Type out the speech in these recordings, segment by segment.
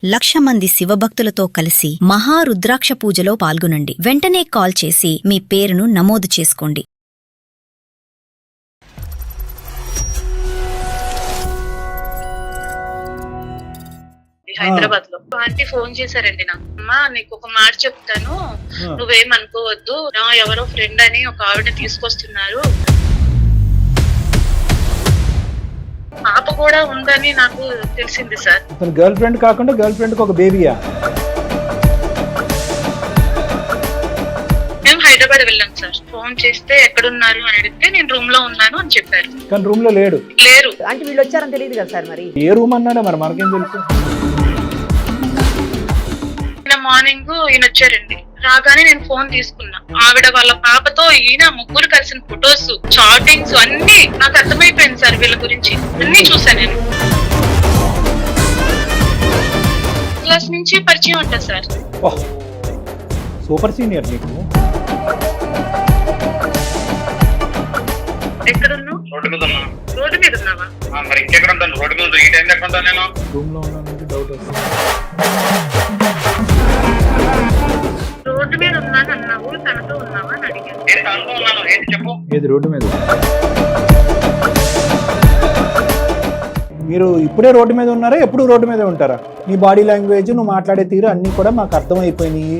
1,00,000 మంది శివభక్తులతో కలిసి మహారుద్రాక్ష పూజలో పాల్గొనండి. వెంటనే కాల్ చేసి మీ పేరును నమోదు చేసుకోండి. హైదరాబాద్ లో ఆంటీ ఫోన్ చేశారండి నాకు. అమ్మా నీకు ఒక మాట చెప్తాను, నువ్వేమనుకోవద్దు, నా ఎవరో ఫ్రెండ్ అని ఒక ఆవిడ తీసుకొస్తున్నారు, పాప కూడా ఉందని నాకు తెలిసింది సార్. గర్ల్ ఫ్రెండ్ కాకుండా గర్ల్ ఫ్రెండ్ కి ఒక బేబీయా? మేము హైదరాబాద్ వెళ్ళాం సార్. ఫోన్ చేస్తే ఎక్కడున్నారు అని అడిగితే నేను రూమ్ లో ఉన్నాను అని చెప్పారు. కానీ రూమ్ లో లేరు. అంటే వీళ్ళు వచ్చారని తెలియదు కదా సార్. మరి ఏ రూమ్ అన్నాడో మరి మనకేం తెలుసు. మార్నింగ్ ఈయన వచ్చారండి. రాగానే నేను ఫోన్ తీసుకున్నా. ఆవిడ వాళ్ళ పాపతో ఈయన ముగ్గురు కలిసిన ఫొటోస్, చాటింగ్స్ అన్ని నాకు అర్థమైపోయింది సార్. వీళ్ళ గురించి అన్ని చూసాను నేను. క్లాస్ నుంచి పరిచయం ఉంటుంది సార్. సూపర్ సీనియర్ నీకు. ఎక్కడున్నావు? రోడ్డు మీద ఉన్నావా? మరి ఇంకెక్కడ ఉంటాను? రోడ్డు మీద ఈ టైం ఎక్కడ ఉంటాను నేను? రూమ్ లో ఉన్నాను. డౌట్ వస్తుంది. రోడ్డు మీద ఉన్నాను అన్నావు, తనతో ఉన్నావా అని అడిగాను. తనతో ఉన్నాను. ఏంటి చెప్పు. ఏది రోడ్డు మీద? మీరు ఇప్పుడే రోడ్డు మీద ఉన్నారా? ఎప్పుడు రోడ్డు మీద ఉంటారా? నీ బాడీ లాంగ్వేజ్, నువ్వు మాట్లాడే తీరు అన్ని కూడా మాకు అర్థమైపోయినాయి.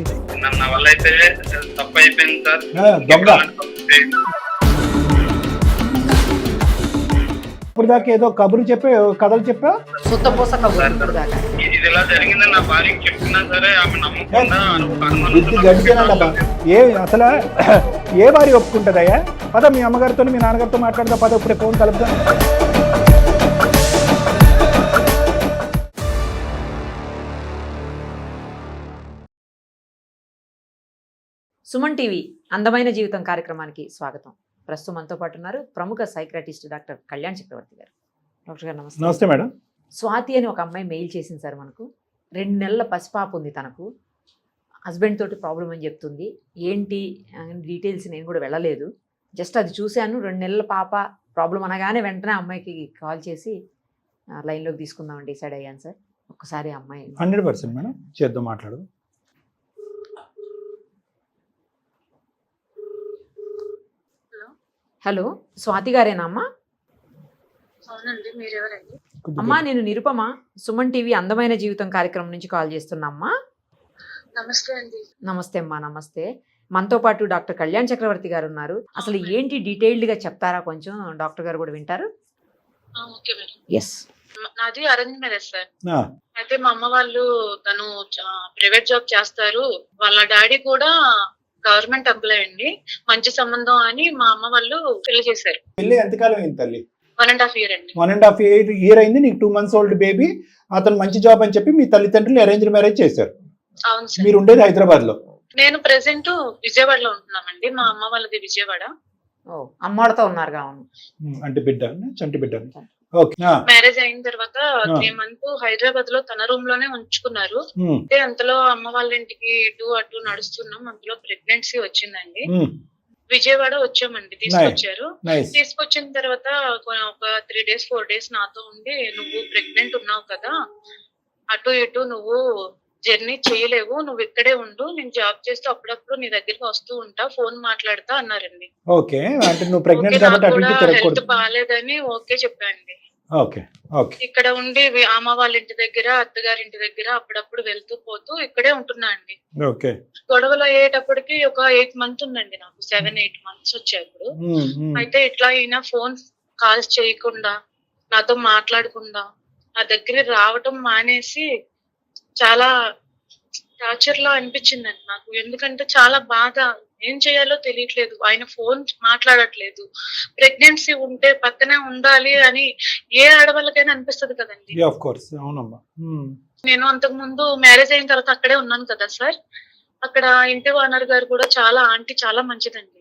నా వల్ల అయితే తప్పు అయిపోయింది సార్. దొంగ. ఇప్పుడు దాకా ఏదో కబురు చెప్పే కథలు చెప్పా. ఇది ఇలా జరిగిందని నా భార్యకి చెప్తున్నా సరే ఆమె నమ్మకుండా అసలు ఏ భార్య ఒప్పుకుంటుందయ్యా? పద మీ అమ్మగారితో మీ నాన్నగారితో మాట్లాడదా. పద ఇప్పుడే ఫోన్ కలుపుదా. సుమన్ టీవీ అందమైన జీవితం కార్యక్రమానికి స్వాగతం. ప్రస్తుతం మనతో పాటు ఉన్నారు ప్రముఖ సైక్రాటిస్ట్ డాక్టర్ కళ్యాణ్ చక్రవర్తి గారు. డాక్టర్ గారు నమస్తే. నమస్తే మేడం. స్వాతి అని ఒక అమ్మాయి మెయిల్ చేసింది సార్. మనకు 2 నెలల పసిపాప ఉంది. తనకు హస్బెండ్ తోటి ప్రాబ్లం అని చెప్తుంది. ఏంటి డీటెయిల్స్ నేను కూడా వెళ్ళలేదు, జస్ట్ అది చూశాను. 2 నెలల పాప ప్రాబ్లం అనగానే వెంటనే అమ్మాయికి కాల్ చేసి లైన్లోకి తీసుకుందామని డిసైడ్ అయ్యాను సార్. ఒక్కసారి అమ్మాయి 100% మేడం చేద్దాం, మాట్లాడదు. హలో, స్వాతి గారేనా అమ్మా? అవునండి, మీరెవరండి? అమ్మా నేను నిరుపమ, సుమన్ టీవీ అందమైన జీవితం కార్యక్రమం నుంచి కాల్ చేస్తున్నా అమ్మా. నమస్తే అండి. నమస్తే అమ్మా. నమస్తే. మనతో పాటు డాక్టర్ కళ్యాణ్ చక్రవర్తి గారు ఉన్నారు. అసలు ఏంటి డీటెయిల్డ్గా చెప్తారా కొంచెం? డాక్టర్ గారు కూడా వింటారు. Okay madam. ఎస్. నాది అరేంజ్ మ్యారేజ్ సార్. అయితే మా అమ్మ వాళ్ళు, తను ప్రైవేట్ జాబ్ చేస్తారు, వాళ్ళ డాడీ కూడా గవర్నమెంట్ ఎంప్లాయ్ అండి, మంచి సంబంధం అని మా అమ్మ వాళ్ళు పెళ్లి చేశారు. పెళ్లి ఎంతకాలం అయింది తల్లి? 1.5 year అండి. 1.5 year అయింది. నీకు 2 months ఓల్డ్ బేబీ. అతను మంచి జాబ్ అని చెప్పి మీ తల్లిదండ్రులు అరేంజ్ మ్యారేజ్ చేశారు. అవును సార్. మీరు ఉండేది హైదరాబాద్ లో? నేను ప్రెసెంట్ విజయవాడలో ఉంటున్నామండి. మా అమ్మ వాళ్ళది విజయవాడ. అమ్మవాడితో ఉన్నారు కావాలి. అంటే బిడ్డ, చంటి బిడ్డ. మ్యారేజ్ అయిన తర్వాత 3 months హైదరాబాద్ లో తన రూమ్ లోనే ఉంచుకున్నారు. అంటే అంతలో అమ్మ వాళ్ళ ఇంటికి ఇటు అటు నడుస్తున్నాం. అందులో ప్రెగ్నెన్సీ వచ్చిందండి. విజయవాడ వచ్చామండి, తీసుకొచ్చారు. తీసుకొచ్చిన తర్వాత ఒక 3 days 4 days నాతో ఉండి, నువ్వు ప్రెగ్నెంట్ ఉన్నావు కదా, అటు ఇటు నువ్వు జర్నీ చేయలేవు, నువ్వు ఇక్కడే ఉండు, నేను జాబ్ చేస్తూ అప్పుడప్పుడు నీ దగ్గరికి వస్తూ ఉంటా, ఫోన్ మాట్లాడతా అన్నారండి. ఓకే, అంటే నువ్వు ప్రెగ్నెంట్ కాబట్టి హెల్త్ బాగాలేదని ఓకే చెప్పండి. ఇక్కడ ఉండి అమ్మ వాళ్ళ ఇంటి దగ్గర, అత్తగారి ఇంటి దగ్గర అప్పుడప్పుడు వెళ్తూ పోతూ ఇక్కడే ఉంటున్నా అండి. గొడవలు అయ్యేటప్పటికి ఒక 8 months ఉందండి నాకు. 7-8 months వచ్చేప్పుడు. అయితే ఇట్లా ఈయన ఫోన్ కాల్స్ చేయకుండా, నాతో మాట్లాడకుండా, నా దగ్గర రావటం మానేసి చాలా టార్చర్ లా అనిపించిందండి నాకు. ఎందుకంటే చాలా బాధ, ఏం చేయాలో తెలియట్లేదు. ఆయన ఫోన్ మాట్లాడట్లేదు. ప్రెగ్నెన్సీ ఉంటే పక్కనే ఉండాలి అని ఏ ఆడవాళ్ళకైనా అనిపిస్తుంది కదండి. నేను అంతకు ముందు మ్యారేజ్ అయిన తర్వాత అక్కడే ఉన్నాను కదా సార్. అక్కడ ఇంటి ఓనర్ గారు కూడా ఆంటీ చాలా మంచిదండి.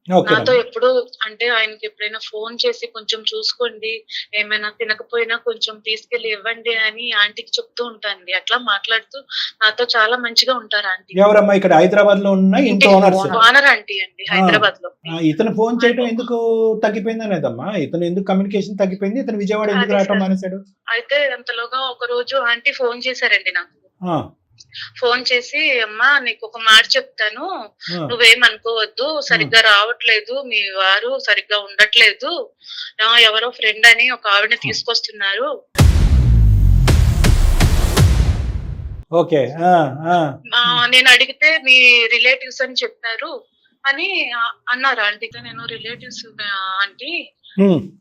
నాతో ఎప్పుడు అంటే ఆయనకి ఎప్పుడైనా ఫోన్ చేసి కొంచెం చూసుకోండి, ఏమైనా తినకపోయినా కొంచెం తీసుకెళ్లి ఇవ్వండి అని ఆంటీకి చెప్తూ ఉంటానండి. అట్లా మాట్లాడుతూ నాతో చాలా మంచిగా ఉంటారు ఆంటీ. ఎవరమ్మా ఇక్కడ హైదరాబాద్ లో ఉన్న ఇంటి ఓనర్ ఆంటీ అండి, హైదరాబాద్ లో. ఇతను ఫోన్ చేయడం ఎందుకు తగ్గిపోయింది అనేదమ్మా? ఇతను ఎందుకు కమ్యూనికేషన్ తగ్గిపోయింది? ఇతను విజయవాడ ఎందుకు రావటం మానేశాడు? అయితే అంతలోగా ఒక రోజు ఆంటీ ఫోన్ చేశారండి నాకు. ఫోన్ చేసి అమ్మా నీకు ఒక మాట చెప్తాను, నువ్వేమనుకోవద్దు, సరిగ్గా రావట్లేదు, మీ వారు సరిగ్గా ఉండట్లేదు, ఎవరో ఫ్రెండ్ అని ఒక ఆవిడని తీసుకొస్తున్నారు. ఓకే. నేను అడిగితే మీ రిలేటివ్స్ అని చెప్పారు అని అన్నారు ఆంటీ. నేను రిలేటివ్స్ ఆంటీ,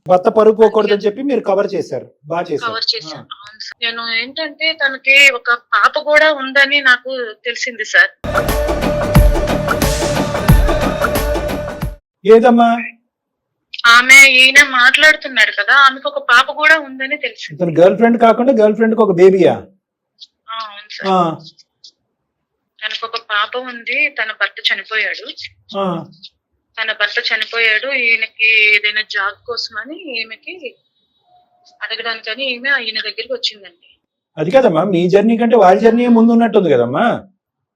భర్త పరుగు పోకూడదని చెప్పి మీరు కవర్ చేశారు. బాగా కవర్ చేశాను. నేను ఏంటంటే తనకి ఒక పాప కూడా ఉందని నాకు తెలిసింది సార్. ఏదమ్మా? ఆమె ఈయన మాట్లాడుతున్నాడు కదా, ఆమెకు ఒక పాప కూడా ఉందని తెలిసింది. గర్ల్ ఫ్రెండ్ కాకుండా గర్ల్ ఫ్రెండ్ కి ఒక బేబీయా? అవును సార్. తనకు ఒక పాప ఉంది, తన భర్త చనిపోయాడు. ఈయనకి ఏదైనా జాబ్ కోసమని ఈమెకి అడగడానికని ఈమె ఈయన దగ్గరికి వచ్చిందండి. అది కదమ్మా, మీ జర్నీ కంటే వాళ్ళ జర్నీ ముందు ఉన్నట్టుంది కదమ్మా.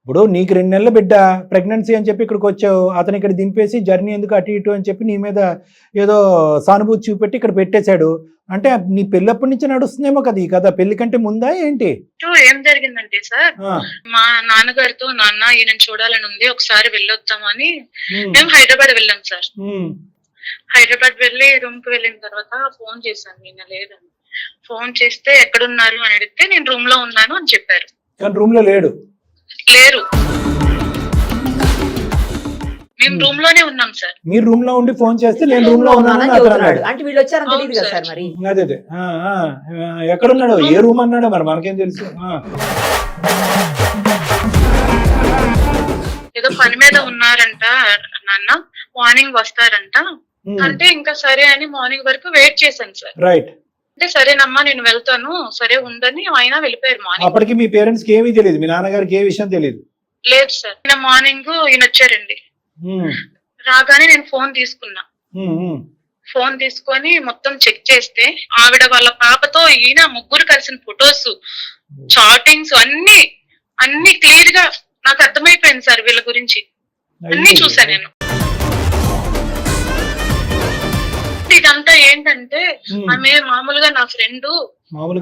ఇప్పుడు నీకు 2 నెలల బిడ్డ ప్రెగ్నెన్సీ అని చెప్పి ఇక్కడికి వచ్చావు, అతను ఇక్కడ దింపేసి జర్నీ ఎందుకు అటు ఇటు అని చెప్పి నీ మీద ఏదో సానుభూతి చూపెట్టి ఇక్కడ పెట్టేశాడు. అంటే నీ పెళ్ళప్పటి నుంచి నడుస్తుందేమో కదా ఈ కథ, పెళ్లి కంటే ముందా ఏంటి? ఏం జరిగిందంటే సార్, మా నాన్నగారితో నాన్న ఈయన చూడాలని ఉంది, ఒకసారి వెళ్ళొద్దామని మేము హైదరాబాద్ వెళ్ళాం సార్. హైదరాబాద్ వెళ్ళి రూమ్ కి వెళ్ళిన తర్వాత ఫోన్ చేశాను, ఈయన లేదని. ఫోన్ చేస్తే ఎక్కడున్నారు అని అడిగితే నేను రూమ్ లో ఉన్నాను అని చెప్పారు. కానీ రూమ్ లో లేరు. మేము రూమ్ లోనే ఉన్నాం సార్. మీరు రూమ్ లో ఉండి ఫోన్ చేస్తే నేను రూమ్ లో ఉన్నానని చెప్తున్నాడు. అంటే వీళ్ళు వచ్చారని తెలియదు కదా సార్ మరి. అదే ఎక్కడున్నాడు, ఏ రూమ్ అన్నాడో మరి మనకేం తెలుసు. ఏదో పని మీద ఉన్నారంట నాన్న, మార్నింగ్ వస్తారంట అంటే ఇంకా సరే అని మార్నింగ్ వరకు వెయిట్ చేశాను సార్. రైట్. అంటే సరేనమ్మా నేను వెళ్తాను, సరే ఉండని ఆయన వెళ్ళిపోయారు. మార్నింగ్ అప్పటికి మీ పేరెంట్స్ కి ఏమీ తెలియదు, మీ నాన్నగారికి ఏ విషయం తెలియదు? లేదు సార్. నిన్న మార్నింగ్ ఈయన వచ్చారండి. రాగానే నేను ఫోన్ తీసుకున్నా. ఫోన్ తీసుకొని మొత్తం చెక్ చేస్తే ఆవిడ వాళ్ళ పాపతో ఈయన ముగ్గురు కలిసిన ఫొటోస్, చాటింగ్స్ అన్ని క్లియర్ గా నాకు అర్థమైపోయింది సార్. వీళ్ళ గురించి అన్ని చూసా నేను. ఇదంతా ఏంటంటే ఆమె మామూలుగా నా ఫ్రెండ్,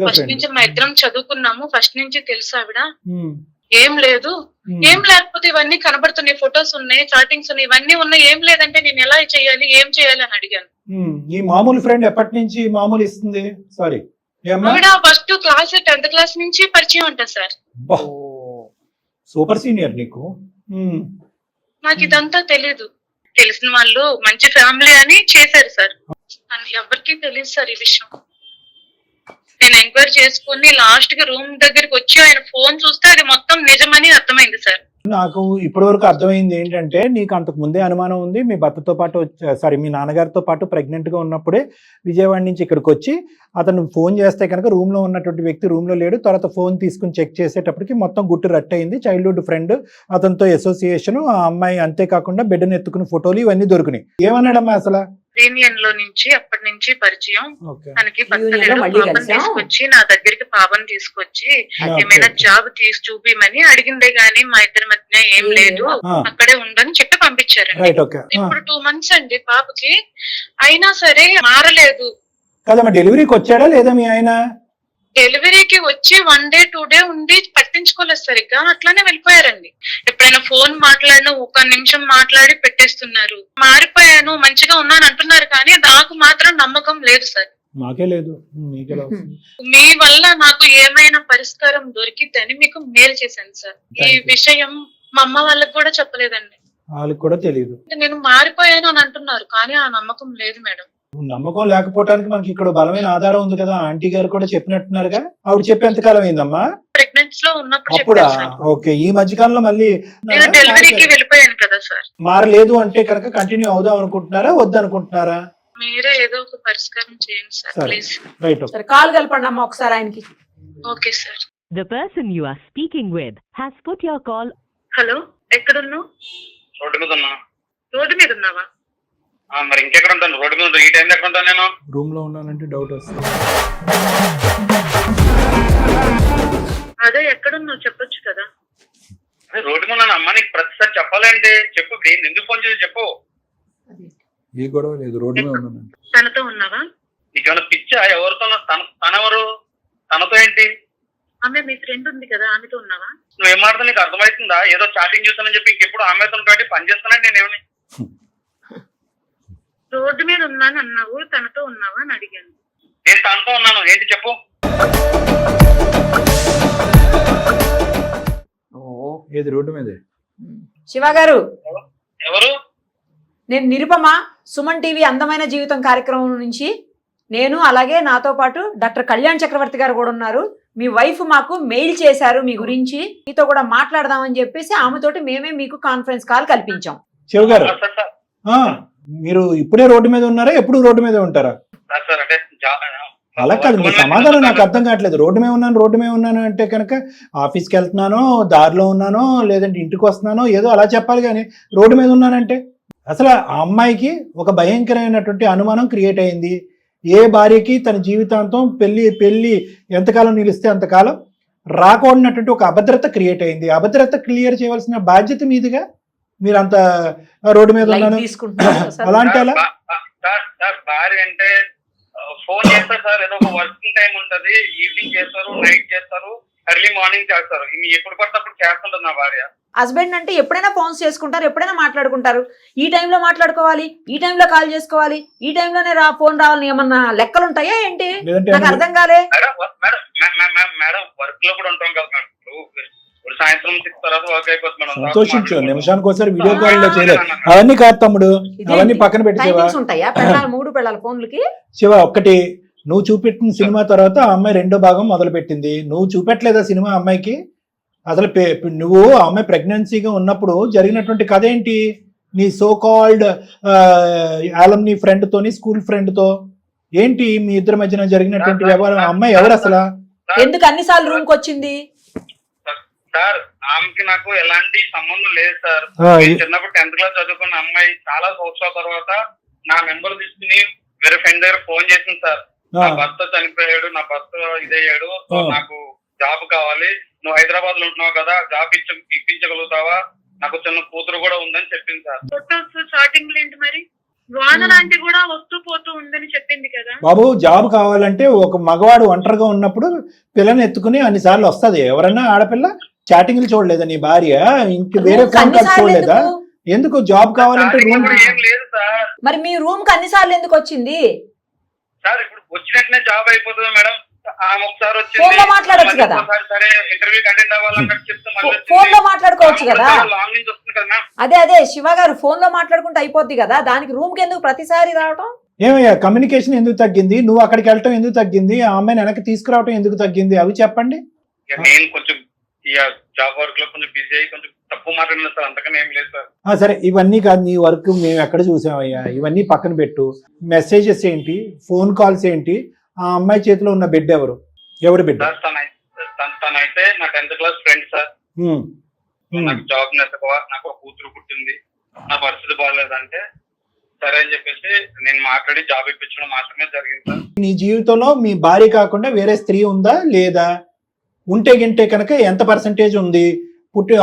ఫస్ట్ నుంచి మా ఇద్దరం చదువుకున్నాము, ఫస్ట్ నుంచి తెలుసు ఆవిడ. ఏం లేదు, ఏం లేకపోతే ఇవన్నీ కనబడుతున్నాయి, ఫొటోస్ ఉన్నాయి, చాటింగ్స్ ఉన్నాయి, ఇవన్నీ ఉన్నాయి, ఏం లేదంటే నేను ఎలా చేయాలి, ఏం చేయాలి అని అడిగాను. ఈ మామూలు ఫ్రెండ్ ఎప్పటి నుంచి మామూలు ఇస్తుంది? సారీ, ఆవిడ ఫస్ట్ క్లాస్ 10th క్లాస్ నుంచి పరిచయం అంట సార్. సూపర్ సీనియర్ నీకు. నాకు ఇదంతా తెలీదు. తెలిసిన వాళ్ళు మంచి ఫ్యామిలీ అని చేశారు సార్. ఎవరికి తెలియదు సార్ ఈ విషయం. నేను ఎంక్వైరీ చేసుకుని లాస్ట్ కి రూమ్ దగ్గరికి వచ్చి ఆయన ఫోన్ చూస్తే అది మొత్తం నిజమని అర్థమైంది సార్. నాకు ఇప్పటి వరకు అర్థమైంది ఏంటంటే, నీకు అంతకు ముందే అనుమానం ఉంది, మీ భర్తతో పాటు మీ నాన్నగారితో పాటు ప్రెగ్నెంట్ గా ఉన్నప్పుడే విజయవాడ నుంచి ఇక్కడికి వచ్చి అతను ఫోన్ చేస్తే కనుక రూమ్ లో ఉన్నటువంటి వ్యక్తి రూమ్ లో లేడు. తర్వాత ఫోన్ తీసుకుని చెక్ చేసేటప్పటికి మొత్తం గుట్టు రట్టయింది. చైల్డ్హుడ్ ఫ్రెండ్, అతనితో అసోసియేషన్, ఆ అమ్మాయి, అంతేకాకుండా బిడ్డను ఎత్తుకుని ఫోటోలు ఇవన్నీ దొరికినాయి. ఏమన్నాడమ్మా అసలు? యూనియన్ లో నుంచి అప్పటి నుంచి పరిచయం. తనకి పాపని తీసుకొచ్చి నా దగ్గరికి పాపని తీసుకొచ్చి ఏమైనా జాబ్ తీసి చూపిమని అడిగిందే గానీ మా ఇద్దరి మధ్య ఏం లేదు, అక్కడే ఉండని చెప్పి పంపించారండి. ఇప్పుడు 2 months అండి పాపకి, అయినా సరే మారలేదు. డెలివరీకి వచ్చాడా లేదా మీ ఆయన? డెలివరీకి వచ్చి 1 day 2 day ఉండి పట్టించుకోలేదు సరిగ్గా, అట్లానే వెళ్ళిపోయారండి. ఎప్పుడైనా ఫోన్ మాట్లాడినా 1 నిమిషం మాట్లాడి పెట్టేస్తున్నారు. మారిపోయాను, మంచిగా ఉన్నాను అంటున్నారు, కానీ నాకు మాత్రం నమ్మకం లేదు సార్. మాకే లేదు. మీ వల్ల నాకు ఏమైనా పరిష్కారం దొరికిద్దని మీకు మెయిల్ చేశాను సార్. ఈ విషయం మా అమ్మ వాళ్ళకి కూడా చెప్పలేదండి. వాళ్ళకి కూడా తెలియదు. నేను మారిపోయాను అని అంటున్నారు, కానీ ఆ నమ్మకం లేదు మేడం. నమ్మకం లేకపోవడానికి మనకి ఇక్కడ బలమైన ఆధారం ఉంది కదా. ఆంటీ గారు కూడా చెప్పినట్టున్నారుగా. ఆవిడ చెప్పి ఎంతకాలం అయిందమ్మా? ప్రెగ్నెన్సీ లో ఉన్నప్పుడు. అప్పుడా? ఓకే. ఈ మధ్య కాలంలో మళ్ళీ డెలివరీకి వెళ్ళిపోయాను కదా సార్. మారలేదు అంటే కనుక కంటిన్యూ అవుదాం అనుకుంటున్నారా, వద్దనుకుంటున్నారా? మీరే ఏదో ఒక పరిష్కారం చేయండి సార్ ప్లీజ్. రైట్. కాల్ కలపండి అమ్మా ఒకసారి ఆయనకి. Okay sir. The person you are speaking with has put your call. Hello, ఎక్కడున్నావు? రోడ్డు మీద ఉన్నా. రోడ్డు మీద ఉన్నావా? మరి ఇంకెక్కడ ఉంటాను? రోడ్డు మీద ఈ టైం ఎక్కడ ఉంటాను నేను? రూమ్ లో ఉన్నానంటే డౌట్ వస్తుంది. అదే ఎక్కడున్నావు చెప్పొచ్చు కదా. అదే రోడ్డు మీద ఉన్నాను అమ్మా. నీకు ప్రతిసారి చెప్పాలంటే చెప్పు, ఎందుకు ఫోన్ చేసి చెప్పు. ఏ గొడవ లేదు, రోడ్డు మీద ఉన్నాను. తనతో ఉన్నావా? నీకేమైనా పిచ్చా? ఎవరితో? తనెవరు? తనతో ఏంటి? ఆమె మీ ఫ్రెండ్ ఉంది కదా, ఆమెతో ఉన్నావా? నువ్వు ఏం మాట్లాడుతున్నా నీకు అర్థమవుతుందా? ఏదో చాటింగ్ చూస్తానని చెప్పి ఇంకెప్పుడు ఆమెతో కాబట్టి పని చేస్తానని నేనేమని. రోడ్డు మీద ఉన్నాను అన్నావు, తనతో ఉన్నావా అని అడిగాను. నేను తనతో ఉన్నాను, ఏంటి చెప్పు. ఓ ఏది రోడ్డు మీదే? శివ గారు, ఎవరు? నేను నిరుపమ, సుమన్ టీవీ అందమైన జీవితం కార్యక్రమం నుంచి. నేను అలాగే నాతో పాటు డాక్టర్ కళ్యాణ్ చక్రవర్తి గారు కూడా ఉన్నారు. మీ వైఫ్ మాకు మెయిల్ చేశారు మీ గురించి, మీతో కూడా మాట్లాడదామని చెప్పేసి ఆమెతోటి మేమే మీకు కాన్ఫరెన్స్ కాల్ కల్పించాం. శివ గారు, సార్ సార్ మీరు ఇప్పుడే రోడ్డు మీద ఉన్నారా, ఎప్పుడు రోడ్డు మీద ఉంటారా? సార్ సార్ అంటే అలా కాదు, మీ సమాధానం నాకు అర్థం కావట్లేదు. రోడ్డు మీద ఉన్నాను అంటే కనుక ఆఫీస్కి వెళ్తున్నానో, దారిలో ఉన్నానో, లేదంటే ఇంటికి వస్తున్నానో ఏదో అలా చెప్పాలి. కానీ రోడ్డు మీద ఉన్నానంటే అసలు ఆ అమ్మాయికి ఒక భయంకరమైనటువంటి అనుమానం క్రియేట్ అయింది. ఏ భార్యకి తన జీవితాంతం పెళ్లి ఎంతకాలం నిలిస్తే అంతకాలం రాకూడనటువంటి ఒక అభద్రత క్రియేట్ అయింది. అభద్రత క్లియర్ చేయవలసిన బాధ్యత మీదిగా మీరు అంత రోడ్డు మీద ఉన్నాను అలాంటి అలా. సార్ భార్య అంటే ఫోన్ చేస్తారు సార్, ఏదో ఒక వర్కింగ్ టైం ఉంటది, ఈవినింగ్ చేస్తారు, నైట్ చేస్తారు, ఎర్లీ మార్నింగ్ చేస్తారు. ఎప్పుడు పడినప్పుడు చేస్తుంటది నా భార్య. హస్బెండ్ అంటే ఎప్పుడైనా ఫోన్స్ చేసుకుంటారు, ఎప్పుడైనా మాట్లాడుకుంటారు. ఈ టైంలో మాట్లాడుకోవాలి, ఈ టైంలో కాల్ చేసుకోవాలి, ఈ టైంలోనే ఫోన్ రావాలని ఏమన్నా లెక్కలు ఉంటాయా ఏంటి? నాకు అర్థం కాలే. మేడం వర్క్ లో కూడా ఉంటాం కదా మేడం. ఇప్పుడు సాయంత్రం 6 తర్వాత వర్క్ అయిపోతుంది మేడం. సంతోషించు, నిమిషానికి ఒకసారి వీడియో కాల్ లో చేయలేదు. అవన్నీ కాదు తమ్ముడు, అవన్నీ పక్కన పెట్టి ఉంటాయా మూడు పెళ్ళాల ఫోన్లకి? శివ, ఒక్కటి నువ్వు చూపెట్టిన సినిమా తర్వాత ఆ అమ్మాయి రెండో భాగం మొదలు పెట్టింది. నువ్వు చూపెట్టలేదా సినిమా అమ్మాయికి? అసలు నువ్వు ఆ అమ్మాయి ప్రెగ్నెన్సీగా ఉన్నప్పుడు జరిగినటువంటి కథ ఏంటి? నీ సో కాల్డ్ ఆలమ్ని ఫ్రెండ్ తోని, స్కూల్ ఫ్రెండ్ తో ఏంటి మీ ఇద్దరి మధ్యన జరిగినటువంటి వ్యవహారం? అమ్మాయి ఎవరు అసలు? ఎందుకు అన్నిసార్లు రూమ్ కి వచ్చింది? సార్ ఆమెకి నాకు ఎలాంటి సంబంధం లేదు సార్. చిన్నప్పుడు 10th క్లాస్ చదువుకున్న అమ్మాయి చాలా సంవత్సరాల తర్వాత నా నెంబర్ తీసుకుని వేరే ఫ్రెండ్ దగ్గర ఫోన్ చేసింది సార్. నా భర్త చనిపోయాడు, నా భర్త ఇదయ్యాడు, నాకు జాబ్ కావాలి, నువ్వు హైదరాబాద్ లో ఉంటున్నావు కదా, జాబ్ ఇప్పించగలుగుతావా, నాకు చిన్న కూతురు కూడా ఉందని చెప్పింది సార్. ఫోటోస్ చాటింగ్ ఏంటి మరి? వాన లాంటి కూడా వస్తూ పోతూ ఉందని చెప్పింది కదా బాబు. జాబ్ కావాలంటే ఒక మగవాడు ఒంటరిగా ఉన్నప్పుడు పిల్లని ఎత్తుకుని అన్నిసార్లు వస్తది. ఎవరన్నా ఆడపిల్ల చాటింగ్లు చూడలేదా నీ భార్య? ఇంక వేరే ఫోన్ కాల్స్ చూడలేదా? ఎందుకు జాబ్ కావాలంటే రూమ్ ఏం లేదు సార్. మరి మీ రూమ్ కి అన్నిసార్లు ఎందుకు వచ్చింది సార్? ఇప్పుడు వచ్చినట్టునే జాబ్ అయిపోతుంది మేడం. ఆమె ఒకసారి ఫోన్ లో మాట్లాడొచ్చు కదా, సరే ఇంటర్వ్యూకి అటెండ్ అవ్వాలన్నట్టు చెప్తే ఫోన్ లో మాట్లాడుకోవచ్చు కదా. లాంగ్ నుంచి వస్తుంది కదా. అదే శివ గారు, ఫోన్ లో మాట్లాడుకుంటే అయిపోద్ది కదా, దానికి రూమ్ కి ఎందుకు ప్రతిసారి రావటం? ఏమయ్యా, కమ్యూనికేషన్ ఎందుకు తగ్గింది? నువ్వు అక్కడికి వెళ్ళటం ఎందుకు తగ్గింది? ఆ అమ్మాయిని వెనక్కి తీసుకురావటం ఎందుకు తగ్గింది? అవి చెప్పండి. నేను కొంచెం జాబ్ వర్క్ లో కొంచెం బిజీ అయ్యి కొంచెం తక్కువ మాట్లాడినా సార్, అంతకన్నా ఏం లేదు సార్. సరే, ఇవన్నీ కాదు, నీ వర్క్ మేము ఎక్కడ చూసామయ్యా. ఇవన్నీ పక్కన పెట్టు. మెసేజెస్ ఏంటి, ఫోన్ కాల్స్ ఏంటి, ఆ అమ్మాయి చేతిలో ఉన్న బిడ్డ ఎవరు బిడ్డ? తనైతే నా 10th క్లాస్ ఫ్రెండ్ సార్. నాకు జాబ్ నచ్చకవా, నాకు ఒక కూతురు పుట్టింది, నా పరిస్థితి బాగాలేదంటే సరే అని చెప్పేసి నేను మాట్లాడి జాబ్ ఇప్పించడం మాత్రమే జరిగింది సార్. నీ జీవితంలో మీ భార్య కాకుండా వేరే స్త్రీ ఉందా లేదా? ఉంటే గింటే కనుక ఎంత పర్సంటేజ్ ఉంది?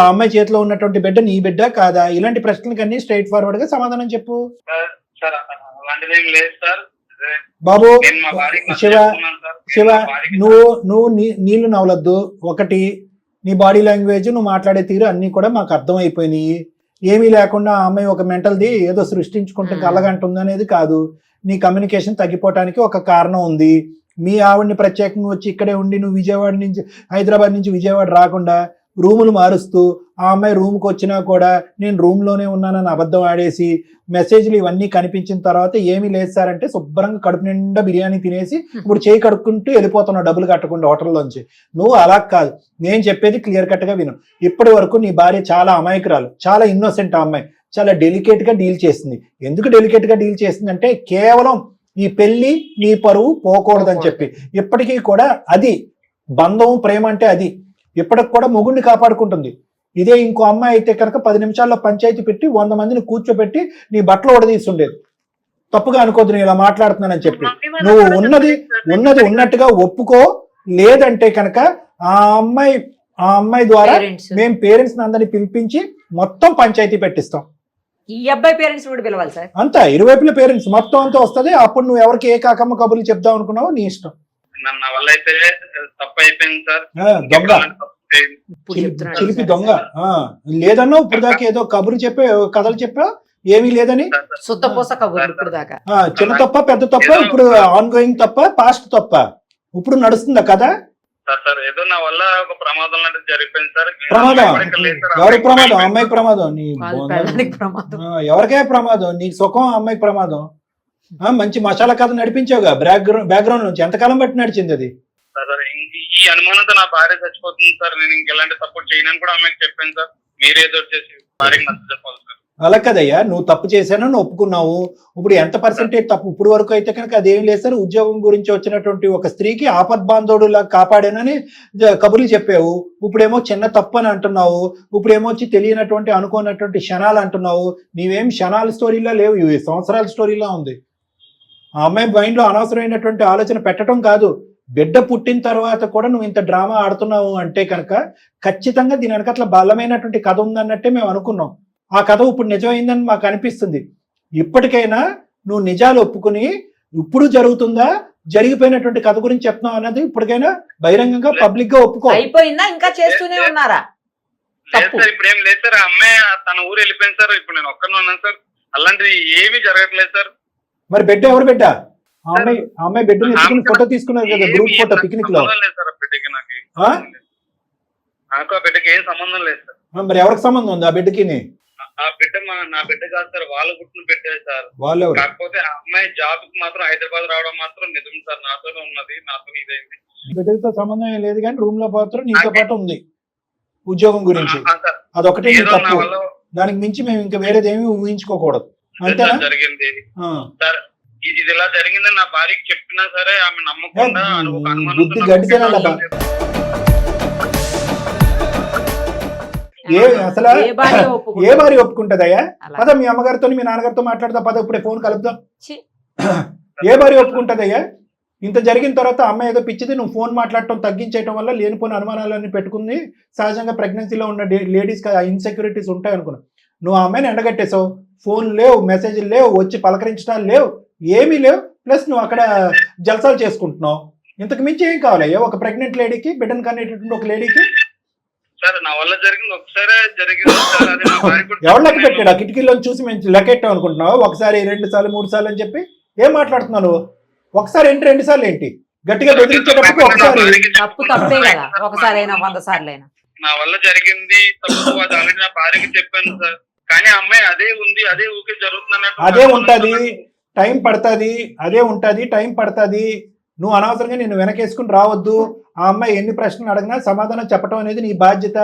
ఆ అమ్మాయి చేతిలో ఉన్నటువంటి బిడ్డ నీ బిడ్డ కాదా? ఇలాంటి ప్రశ్నలకు అన్ని స్ట్రైట్ ఫార్వర్డ్ గా సమాధానం చెప్పు. సార్ అలాంటిది ఏం లేదు సార్. బాబు శివ, నువ్వు నీళ్లు నవలద్దు. ఒకటి, నీ బాడీ లాంగ్వేజ్, నువ్వు మాట్లాడే తీరు అన్ని కూడా మాకు అర్థమైపోయినాయి. ఏమీ లేకుండా ఆ అమ్మాయి ఒక మెంటల్ది ఏదో సృష్టించుకుంటే కలగంటుంది అనేది కాదు. నీ కమ్యూనికేషన్ తగ్గిపోవటానికి ఒక కారణం ఉంది. మీ ఆవిడ్ని ప్రత్యేకంగా వచ్చి ఇక్కడే ఉండి నువ్వు హైదరాబాద్ నుంచి విజయవాడ రాకుండా రూములు మారుస్తూ ఆ అమ్మాయి రూమ్కి వచ్చినా కూడా నేను రూమ్లోనే ఉన్నానని అబద్ధం ఆడేసి మెసేజ్లు ఇవన్నీ కనిపించిన తర్వాత ఏమీ లేదు సార్ అంటే శుభ్రంగా కడుపు నిండా బిర్యానీ తినేసి ఇప్పుడు చేయి కడుక్కుంటూ వెళ్ళిపోతున్నావు డబ్బులు కట్టకుండా హోటల్లోంచి. నువ్వు అలా కాదు, నేను చెప్పేది క్లియర్ కట్గా విను. ఇప్పటి వరకు నీ భార్య చాలా అమాయకురాలు, చాలా ఇన్నోసెంట్. ఆ అమ్మాయి చాలా డెలికేట్గా డీల్ చేసింది. ఎందుకు డెలికేట్గా డీల్ చేసింది అంటే కేవలం ఈ పెళ్లి నీ పరువు పోకూడదని చెప్పి. ఇప్పటికీ కూడా అది బంధం, ప్రేమ అంటే అది ఇప్పటికి కూడా మొగుడిని కాపాడుకుంటుంది. ఇదే ఇంకో అమ్మాయి అయితే కనుక 10 నిమిషాల్లో పంచాయతీ పెట్టి 100 మందిని కూర్చోబెట్టి నీ బట్టలు ఉడదీస్తుండేది. తప్పుగా అనుకోద్దు నేను ఇలా మాట్లాడుతున్నానని చెప్పి. నువ్వు ఉన్నది ఉన్నట్టుగా ఒప్పుకో. లేదంటే కనుక ఆ అమ్మాయి ద్వారా మేము పేరెంట్స్ అందరినీ పిలిపించి మొత్తం పంచాయతీ పెట్టిస్తాం. ఈ అబ్బాయి పేరెంట్స్ కూడా పిలవాలి సార్. అంతా ఇరువైపుల పేరెంట్స్ మొత్తం అంతా వస్తుంది. అప్పుడు నువ్వు ఎవరికి ఏ కాకమ్మ కబుర్లు చెప్దాం అనుకున్నావో నీ ఇష్టం. నా వల్ల అయితే తప్పు అయిపోయింది సార్. దొంగ ఇప్పుడు చెప్తున్నాడు చిలిపి సార్. దొంగ లేదన్నా ఇప్పుడు దాకా ఏదో కబురు చెప్పే కథలు చెప్పా ఏమీ లేదని. శుద్ధపూస కబుర్లు ఇప్పుడు దాకా. చిన్న తప్ప పెద్ద తప్ప ఇప్పుడు ఆన్ గోయింగ్ తప్ప పాస్ట్ తప్ప ఇప్పుడు నడుస్తుందా కదా? సార్ ఏదో నా వల్ల ఒక ప్రమాదం లాంటిది జరిగిపోయింది సార్. ప్రమాదం ఎవరికి ప్రమాదం? అమ్మాయికి ప్రమాదం. నీ వాళ్ళ పెళ్ళానికి ప్రమాదం. ఎవరికే ప్రమాదం? నీకు సుఖం, అమ్మాయికి ప్రమాదం. మంచి మసాలా కథ నడిపించావుగా బ్యాక్గ్రౌండ్ నుంచి. ఎంతకాలం బట్టి నడిచింది అది? సార్ ఈ అనుమానంతో నా భార్య చచ్చిపోతుంది సార్. నేను ఇంకెలాంటి సపోర్ట్ చేయనని కూడా అమ్మాయికి చెప్పాను సార్. మీరేదో చేసి భార్యకి నచ్చ చెప్పాలి సార్. అలా కదయ్యా, నువ్వు తప్పు చేశానని ఒప్పుకున్నావు. ఇప్పుడు ఎంత పర్సెంటేజ్ తప్పు? ఇప్పుడు వరకు అయితే కనుక అదేం లేదు సార్. ఉద్యోగం గురించి వచ్చినటువంటి ఒక స్త్రీకి ఆపద్బాంధవుడులా కాపాడానని కబుర్లు చెప్పావు. ఇప్పుడేమో చిన్న తప్పు అని అంటున్నావు. ఇప్పుడేమో వచ్చి తెలియనటువంటి అనుకోనటువంటి క్షణాలు అంటున్నావు. నీవేం క్షణాల స్టోరీలా లేవు, ఇవి సంవత్సరాల స్టోరీలా ఉంది. ఆ అమ్మాయి మైండ్లో అనవసరమైనటువంటి ఆలోచన పెట్టడం కాదు, బిడ్డ పుట్టిన తర్వాత కూడా నువ్వు ఇంత డ్రామా ఆడుతున్నావు అంటే కనుక ఖచ్చితంగా దీని వెనకట్ల బలమైనటువంటి కథ ఉందన్నట్టే మేము అనుకున్నాం. ఆ కథ ఇప్పుడు నిజమైందని మాకు అనిపిస్తుంది. ఇప్పటికైనా నువ్వు నిజాలు ఒప్పుకుని ఇప్పుడు జరుగుతుందా, జరిగిపోయినటువంటి కథ గురించి చెప్తున్నావు అన్నది ఇప్పటికైనా బహిరంగంగా పబ్లిక్ గా ఒప్పుకో. అయిపోయిందా? ఇంకా చేస్తూనే ఉన్నారా? లేదు సార్, ఇప్పుడు ఏం లేదు సార్. ఆ అమ్మాయి తన ఊరు వెళ్ళిపోయింది సార్. ఇప్పుడు నేను ఒక్కనే ఉన్నాను సార్. అలాంటిది ఏమీ జరగట్లేదు సార్. మరి బిడ్డ ఎవరు బిడ్డ? ఆ అమ్మాయి బిడ్డను ఎత్తుకుని ఫోటో తీసుకున్నారు కదా, గ్రూప్ ఫోటో పిక్నిక్ లో. నాకు ఆ బిడ్డకి ఏం సంబంధం లేదు సార్. మరి ఎవరికి సంబంధం ఉంది ఆ బిడ్డకి? ఆ బిడ్డ నా బిడ్డ కాదు సార్, వాళ్ళు పుట్టిన బిడ్డే సార్. వాళ్ళు కాకపోతే ఆ అమ్మాయి జాబ్ కి మాత్రం హైదరాబాద్ రావడం మాత్రం నిజం సార్. నాతోనే ఉన్నది, నాతో ఇదైంది. బిడ్డతో సంబంధం ఏం లేదు కానీ రూమ్ లో మాత్రం నీతో పాటు ఉంది ఉద్యోగం గురించి. అదొకటే తప్పు. దానికి మించి మేము ఇంకా వేరేది ఏమి ఊహించుకోకూడదు. అంతేనా? జరిగింది సార్. ఇది ఇలా జరిగిందని నా భార్యకి చెప్పినా సరే ఆమె నమ్మకుండా బుద్ధి గడిచేలా అసలు ఏ భార్య ఒప్పుకుంటదయ్యా? పద మీ అమ్మగారితో మీ నాన్నగారితో మాట్లాడదా, పద ఇప్పుడే ఫోన్ కలుపుదాం. ఏ భార్య ఒప్పుకుంటదయ్యా? ఇంత జరిగిన తర్వాత అమ్మాయి ఏదో పిచ్చిది, నువ్వు ఫోన్ మాట్లాడటం తగ్గించేయటం వల్ల లేనిపోయిన అనుమానాలన్నీ పెట్టుకుంది. సహజంగా ప్రెగ్నెన్సీలో ఉన్న లేడీస్కి ఇన్సెక్యూరిటీస్ ఉంటాయి అనుకున్నావు. నువ్వు ఆ అమ్మాయిని ఎండగట్టేసావు. ఫోన్ లేవు, మెసేజ్లు లేవు, వచ్చి పలకరించడాలు లేవు, ఏమీ లేవు. ప్లస్ నువ్వు అక్కడ జల్సాలు చేసుకుంటున్నావు. ఇంతకు మించి ఏం కావాలయ్యా ఒక ప్రెగ్నెంట్ లేడీకి, బిడ్డను కనేటటువంటి ఒక లేడీకి? ఎవరు లెక్క పెట్టాడు? ఆ కిటికీలో చూసి మేము లెక్కెట్టాం అనుకుంటున్నావు? ఒకసారి 2 సార్లు 3 సార్లు అని చెప్పి ఏం మాట్లాడుతున్నావు? ఒకసారి ఏంటి 2 సార్లు ఏంటి? గట్టిగా బెదిరించేటప్పుడు ఒకసారి తప్పు తప్పే కదా, ఒకసారి అయినా 100 సార్లు అయినా. నా వల్ల జరిగింది తప్పు, అది ఆల్రెడీ నా భార్యకి చెప్పాను సార్. కానీ అమ్మాయి అదే ఉంది, అదే ఊకే జరుగుతుంది, అదే ఉంటది, టైం పడుతుంది, అదే ఉంటది, టైం పడుతుంది. నువ్వు అనవసరంగా నేను వెనకేసుకుని రావద్దు. ఆ అమ్మాయి ఎన్ని ప్రశ్నలు అడిగినా సమాధానం చెప్పడం అనేది నీ బాధ్యత.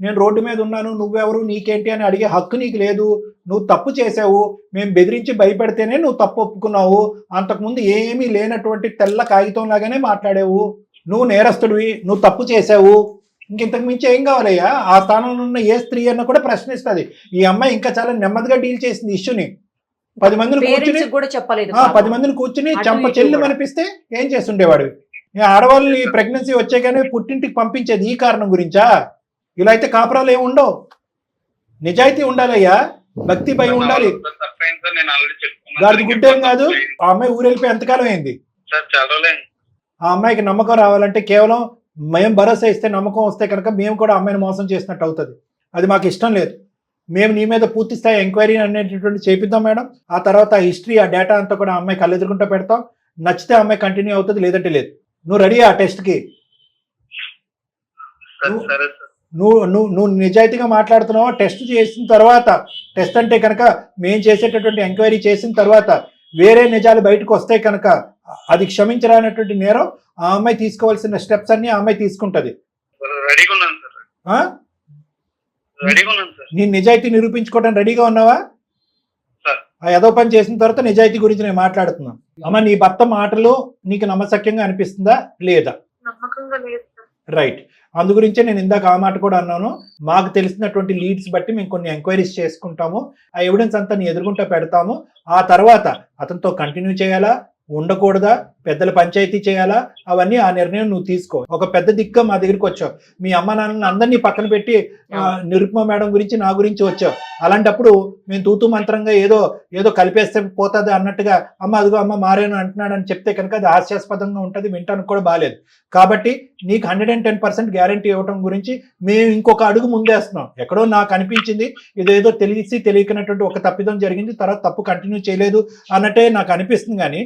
నేను రోడ్డు మీద ఉన్నాను, నువ్వెవరు, నీకేంటి అని అడిగే హక్కు నీకు లేదు. నువ్వు తప్పు చేసావు, మేము బెదిరించి భయపెడితేనే నువ్వు తప్పు ఒప్పుకున్నావు. అంతకుముందు ఏమీ లేనటువంటి తెల్ల కాగితం లాగానే మాట్లాడావు. నువ్వు నేరస్తుడివి, నువ్వు తప్పు చేసావు. ఇంతకు మించి ఏం కావాలయ్యా? ఆ స్థానంలో ఉన్న ఏ స్త్రీ అన్న కూడా ప్రశ్నిస్తుంది. ఈ అమ్మాయి ఇంకా చాలా నెమ్మదిగా డీల్ చేసింది ఇష్యూని. 10 మందిని కూర్చుని కూడా చెప్పలేదు. 10 మందిని కూర్చుని చంప చెల్లి అనిపిస్తే ఏం చేస్తుండేవాడు? ఆడవాళ్ళని ప్రెగ్నెన్సీ వచ్చాగానే పుట్టింటికి పంపించేది ఈ కారణం గురించా? ఇలా అయితే కాపురాలు ఏమి ఉండవు. నిజాయితీ ఉండాలయ్యా, భక్తి భయం ఉండాలి. గాడి గుడ్డేం కాదు. ఆ అమ్మాయి ఊరు వెళ్ళిపోయి ఎంతకాలం అయింది? ఆ అమ్మాయికి నమ్మకం రావాలంటే కేవలం మేము భరోసా ఇస్తే, నమ్మకం వస్తే కనుక మేము కూడా అమ్మాయిని మోసం చేసినట్టు అవుతుంది. అది మాకు ఇష్టం లేదు. మేము నీ మీద పూర్తి స్థాయి ఎంక్వైరీ అనేటటువంటి చేపిద్దాం మేడం. ఆ తర్వాత ఆ హిస్టరీ, ఆ డేటా అంతా కూడా అమ్మాయి కళ్ళెదురుకుంటూ పెడతాం. నచ్చితే అమ్మాయి కంటిన్యూ అవుతుంది, లేదంటే లేదు. నువ్వు రెడీ ఆ టెస్ట్కి? నువ్వు నిజాయితీగా మాట్లాడుతున్నావా? టెస్ట్ చేసిన తర్వాత, టెస్ట్ అంటే కనుక మేము చేసేటటువంటి ఎంక్వైరీ చేసిన తర్వాత వేరే నిజాలు బయటకు వస్తే కనుక అది క్షమించరానటువంటి నేరం. ఆ అమ్మాయి తీసుకోవాల్సిన స్టెప్స్ అన్ని ఆ అమ్మాయి తీసుకుంటది. నీ నిజాయితీ నిరూపించుకోవడానికి రెడీగా ఉన్నావా? ఆ ఏదో పని చేసిన తర్వాత నిజాయితీ గురించి నేను మాట్లాడుతున్నాను. అమ్మ, నీ భర్త మాటలు నీకు నమ్మశక్యంగా అనిపిస్తుందా లేదా? రైట్. అందు గురించే నేను ఇందాక ఆ మాట కూడా అన్నాను. మాకు తెలిసినటువంటి లీడ్స్ బట్టి మేము కొన్ని ఎంక్వైరీస్ చేసుకుంటాము. ఆ ఎవిడెన్స్ అంతా నీ ఎదురుగుంటా పెడతాము. ఆ తర్వాత అతనితో కంటిన్యూ చేయాలా, ఉండకూడదా, పెద్దల పంచాయతీ చేయాలా, అవన్నీ ఆ నిర్ణయం నువ్వు తీసుకో. ఒక పెద్ద దిక్క మా దగ్గరికి వచ్చావు, మీ అమ్మ నాన్నని అందరినీ పక్కన పెట్టి నిరుపమ మేడం గురించి నా గురించి వచ్చావు. అలాంటప్పుడు మేము తూతూ మంత్రంగా ఏదో కలిపేస్తే పోతుంది అన్నట్టుగా అమ్మ అదిగో అమ్మ మారేను అంటున్నాడు అని చెప్తే కనుక అది హాస్యాస్పదంగా ఉంటుంది, వింటానికి కూడా బాగాలేదు. కాబట్టి నీకు 110% గ్యారంటీ ఇవ్వడం గురించి మేము ఇంకొక అడుగు ముందేస్తున్నాం. ఎక్కడో నాకు అనిపించింది ఇదేదో తెలియకనటువంటి ఒక తప్పిదం జరిగింది, తర్వాత తప్పు కంటిన్యూ చేయలేదు అన్నట్టే నాకు అనిపిస్తుంది. కానీ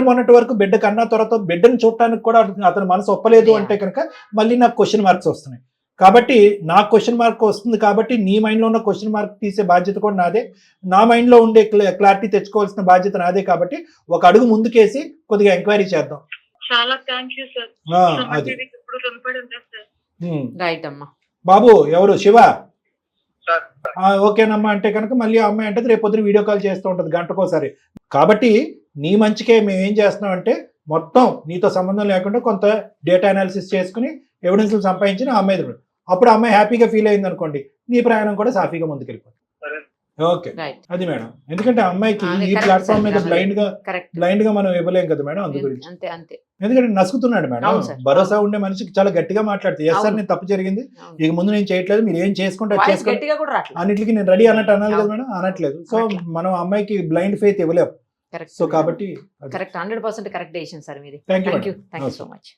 మొన్నటి వరకు బిడ్డ కన్నా తర్వాత బిడ్డను చూడటానికి కూడా అతని మనసు ఒప్పలేదు అంటే కనుక మళ్ళీ నాకు క్వశ్చన్ మార్క్స్ వస్తున్నాయి. కాబట్టి నాకు క్వశ్చన్ మార్క్ వస్తుంది కాబట్టి నీ మైండ్లో ఉన్న క్వశ్చన్ మార్క్ తీసే బాధ్యత కూడా నాదే, నా మైండ్లో ఉండే క్లారిటీ తెచ్చుకోవాల్సిన బాధ్యత నాదే. కాబట్టి ఒక అడుగు ముందుకేసి కొద్దిగా ఎంక్వైరీ చేద్దాం. చాలా థ్యాంక్ యూ సార్. అది ఇప్పుడు రుణపడి ఉంటాను సార్. రైట్ అమ్మా. బాబు ఎవరు శివ? సార్ ఓకేనమ్మా అంటే కనుక మళ్ళీ ఆ అమ్మాయి అంటే రేపు పొద్దున వీడియో కాల్ చేస్తూ ఉంటుంది గంటకోసారి. కాబట్టి నీ మంచికే మేము ఏం చేస్తున్నాం అంటే మొత్తం నీతో సంబంధం లేకుండా కొంత డేటా అనాలిసిస్ చేసుకుని ఎవిడెన్స్లు సంపాదించిన ఆ అమ్మాయి అప్పుడు ఆ అమ్మాయి హ్యాపీగా ఫీల్ అయింది అనుకోండి, నీ ప్రయాణం కూడా సాఫీగా ముందుకెళ్ళిపోతుంది. సరే ఓకే రైట్. అది మేడం. ఎందుకంటే ఆ అమ్మాయికి ఈ correct ప్లాట్ఫామ్ sir. మీద కరెక్ట్. బ్లైండ్ గా మనం ఇవ్వలేం కదా మేడం, అందు గురించి. అంతే అంతే. ఎందుకంటే నసుకుతున్నాడు మేడం. అవును sir. భరోసా ఉండే మనిషికి చాలా గట్టిగా మాట్లాడుతుంది. ఎస్ సార్ అవును. నేను తప్పు జరిగింది, అవును. ఇక ముందు నేను చేయట్లేదు, మీరు ఏం చేసుకుంటే వాయిస్ చేసుకోండి, గట్టిగా కూడా రావట్లేదు. అన్నిటికీ నేను రెడీ అన్నట్టు అనాలి కదా అవును. మేడం, అనట్లేదు. సో అనట్లేదు. మనం అమ్మాయికి బ్లైండ్ ఫెయిత్ ఇవ్వలేం. కరెక్ట్. సో కాబట్టి కరెక్ట్ 100% కరెక్ట్ డెసిషన్ సార్ మీది. Thank you thank you madam. Thank you so much.